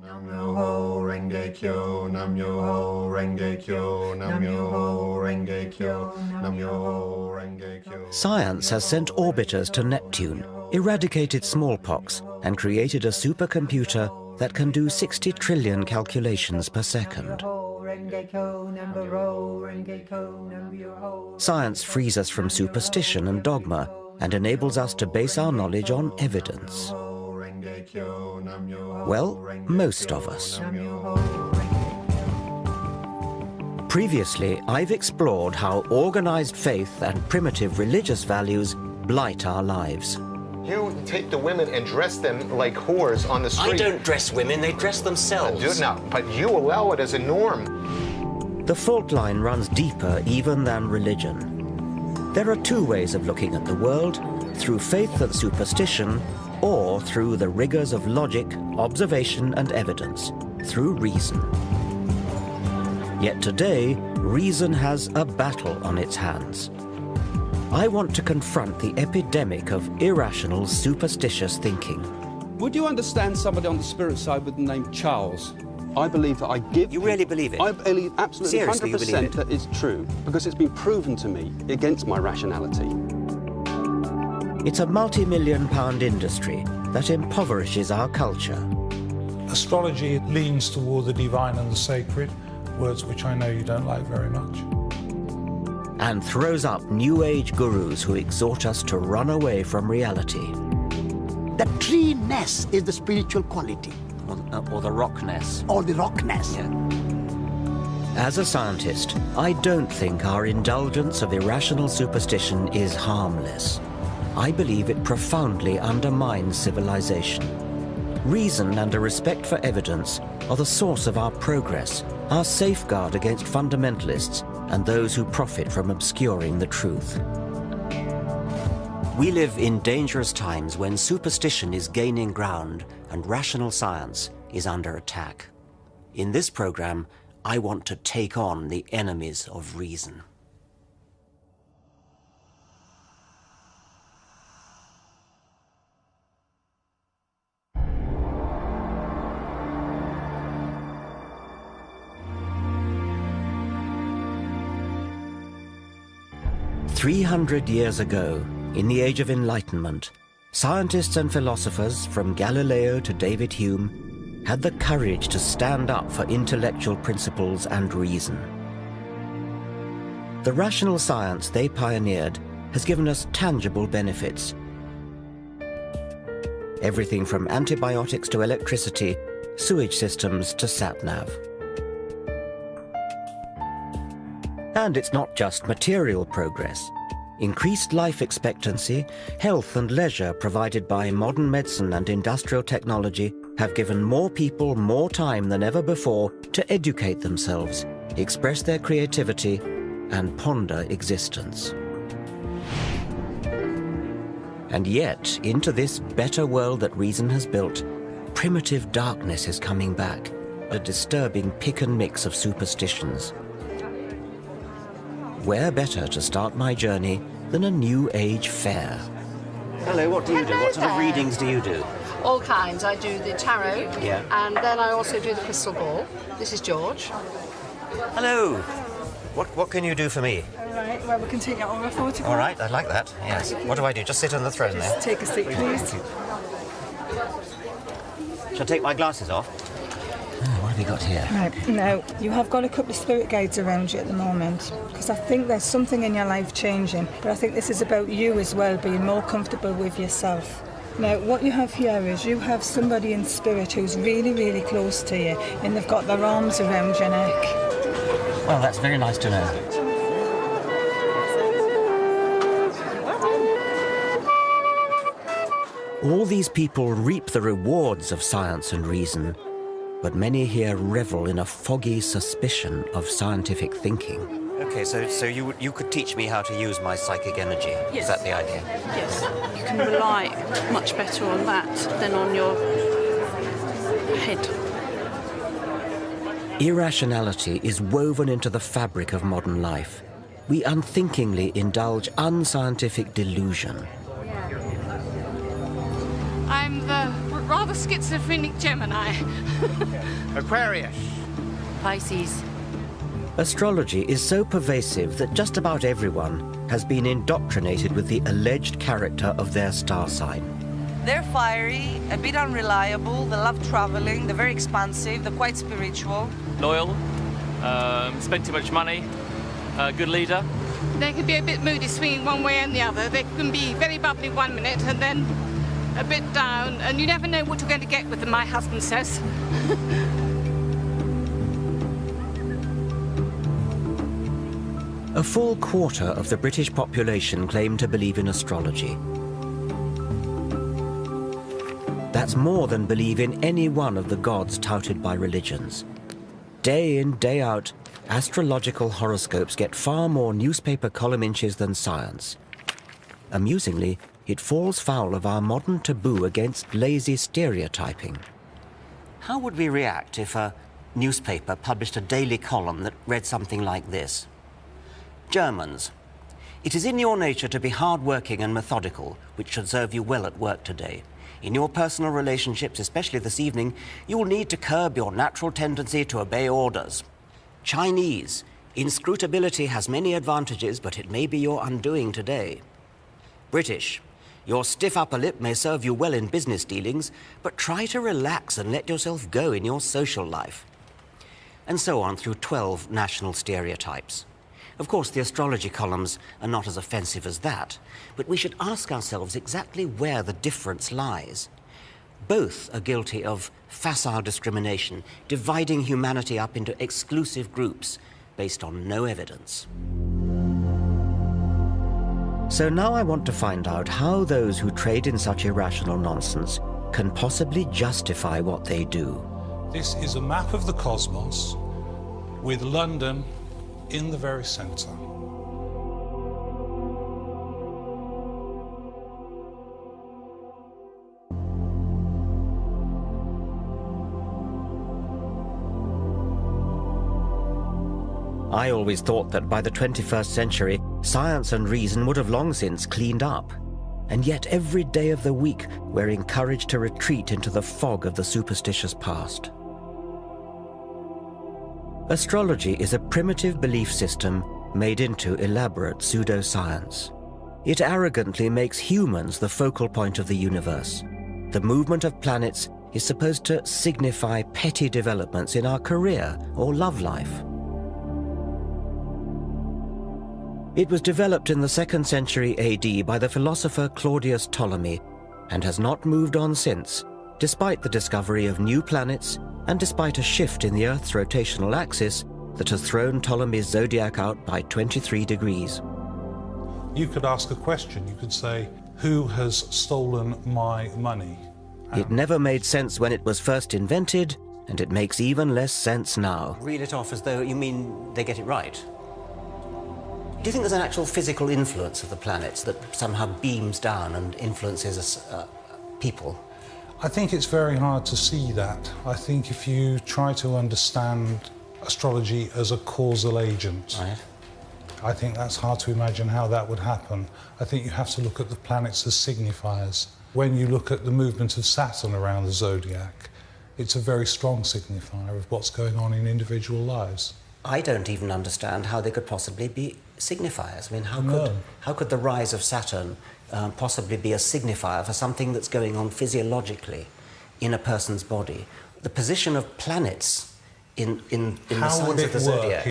Nam-myoho Renge-kyo, Nam-myoho Renge-kyo, Nam-myoho Renge-kyo, Nam-myoho Renge-kyo. Science has sent orbiters to Neptune, eradicated smallpox, and created a supercomputer that can do 60 trillion calculations per second. Science frees us from superstition and dogma and enables us to base our knowledge on evidence. Well, most of us. Previously, I've explored how organized faith and primitive religious values blight our lives. You take the women and dress them like whores on the street. I don't dress women, they dress themselves. Do it now, but you allow it as a norm. The fault line runs deeper even than religion. There are two ways of looking at the world, through faith and superstition, or through the rigors of logic, observation and evidence, through reason. Yet today, reason has a battle on its hands. I want to confront the epidemic of irrational, superstitious thinking. Would you understand somebody on the spirit side with the name Charles? I believe that I give... You really believe it? I believe absolutely Seriously, 100% that it's true, because it's been proven to me against my rationality. It's a multi-million-pound industry that impoverishes our culture. Astrology leans toward the divine and the sacred, words which I know you don't like very much. And throws up New Age gurus who exhort us to run away from reality. The tree-ness is the spiritual quality. Or the rockness. Or the rockness. Yeah. As a scientist, I don't think our indulgence of irrational superstition is harmless. I believe it profoundly undermines civilization. Reason and a respect for evidence are the source of our progress, our safeguard against fundamentalists and those who profit from obscuring the truth. We live in dangerous times when superstition is gaining ground and rational science is under attack. In this program, I want to take on the enemies of reason. "300 years ago, in the Age of Enlightenment, scientists and philosophers from Galileo to David Hume had the courage to stand up for intellectual principles and reason. The rational science they pioneered has given us tangible benefits. Everything from antibiotics to electricity, sewage systems to sat-nav. And it's not just material progress. Increased life expectancy, health and leisure provided by modern medicine and industrial technology have given more people more time than ever before to educate themselves, express their creativity, and ponder existence. And yet, into this better world that reason has built, primitive darkness is coming back, a disturbing pick and mix of superstitions. Where better to start my journey than a New Age fair? Hello, what do you do? What sort of readings do you do? All kinds. I do the tarot, and then I also do the crystal ball. This is George. Hello. What can you do for me? All right, well, we can take out our photograph. All right, I'd like that, yes. What do I do? Just sit on the throne there? Just take a seat, please. Shall I take my glasses off? Oh, what have you got here? Right, now, you have got a couple of spirit guides around you at the moment, because I think there's something in your life changing, but I think this is about you as well, being more comfortable with yourself. Now, what you have here is you have somebody in spirit who's really, really close to you, and they've got their arms around your neck. Well, that's very nice to know. All these people reap the rewards of science and reason, but many here revel in a foggy suspicion of scientific thinking. Okay, so you could teach me how to use my psychic energy? Yes. Is that the idea? Yes. You can rely much better on that than on your head. Irrationality is woven into the fabric of modern life. We unthinkingly indulge unscientific delusion. I'm the rather schizophrenic Gemini. Aquarius. Pisces. Astrology is so pervasive that just about everyone has been indoctrinated with the alleged character of their star sign. They're fiery, a bit unreliable, they love traveling, they're very expansive, they're quite spiritual. Loyal, spend too much money, good leader. They can be a bit moody, swinging one way and the other. They can be very bubbly 1 minute and then a bit down, and you never know what you're going to get with them, my husband says. A full quarter of the British population claim to believe in astrology. That's more than believe in any one of the gods touted by religions. Day in, day out, astrological horoscopes get far more newspaper column inches than science. Amusingly, it falls foul of our modern taboo against lazy stereotyping. How would we react if a newspaper published a daily column that read something like this? Germans, it is in your nature to be hard-working and methodical, which should serve you well at work today. In your personal relationships, especially this evening, you will need to curb your natural tendency to obey orders. Chinese, inscrutability has many advantages, but it may be your undoing today. British, your stiff upper lip may serve you well in business dealings, but try to relax and let yourself go in your social life. And so on through 12 national stereotypes. Of course, the astrology columns are not as offensive as that, but we should ask ourselves exactly where the difference lies. Both are guilty of facile discrimination, dividing humanity up into exclusive groups based on no evidence. So now I want to find out how those who trade in such irrational nonsense can possibly justify what they do. This is a map of the cosmos with London in the very centre. I always thought that by the 21st century, science and reason would have long since cleaned up. And yet every day of the week, we're encouraged to retreat into the fog of the superstitious past. Astrology is a primitive belief system made into elaborate pseudoscience. It arrogantly makes humans the focal point of the universe. The movement of planets is supposed to signify petty developments in our career or love life. It was developed in the 2nd century AD by the philosopher Claudius Ptolemy and has not moved on since, despite the discovery of new planets and despite a shift in the Earth's rotational axis that has thrown Ptolemy's zodiac out by 23 degrees. You could ask a question. You could say, who has stolen my money? It never made sense when it was first invented, and it makes even less sense now. Read it off as though you mean they get it right. Do you think there's an actual physical influence of the planets that somehow beams down and influences us, people? I think it's very hard to see that. I think if you try to understand astrology as a causal agent, right, I think that's hard to imagine how that would happen. I think you have to look at the planets as signifiers. When you look at the movement of Saturn around the zodiac, it's a very strong signifier of what's going on in individual lives. I don't even understand how they could possibly be signifiers. I mean, how could the rise of Saturn possibly be a signifier for something that's going on physiologically in a person's body? The position of planets in the signs of the zodiac.